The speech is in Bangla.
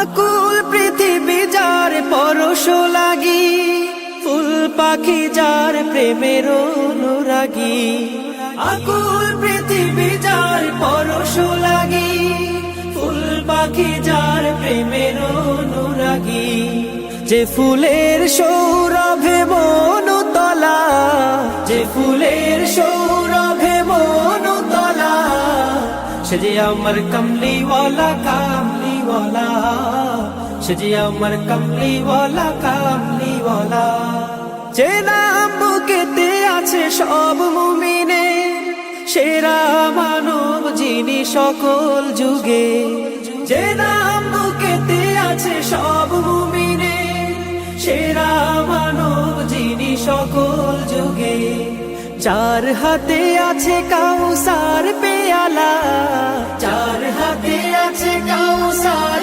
আকুল পৃথিবী যার পরশ লাগি, ফুল পাখি যার প্রেমের অনুরাগী। আকুল পৃথিবী যার পরশ লাগি, ফুল পাখি যার প্রেমের অনুরাগী। যে ফুলের সৌরভে মনুতলা, যে ফুলের সৌরভে মনুতলা, সে যে আমার কমলিওয়ালা কামলিওয়ালা, সে যে আমার কমলিওয়ালা কামলিওয়ালা। যে নাম বুকেতে আছে সব মুমিনের, সেরা মানব যিনি সকল যুগে। যে নাম বুকেতে আছে সব মুমিনের, সেরা মানব যিনি সকল যুগে। চার হাতে আছে কাউসার পেয়ালা, চার হাতে আছে কাউসার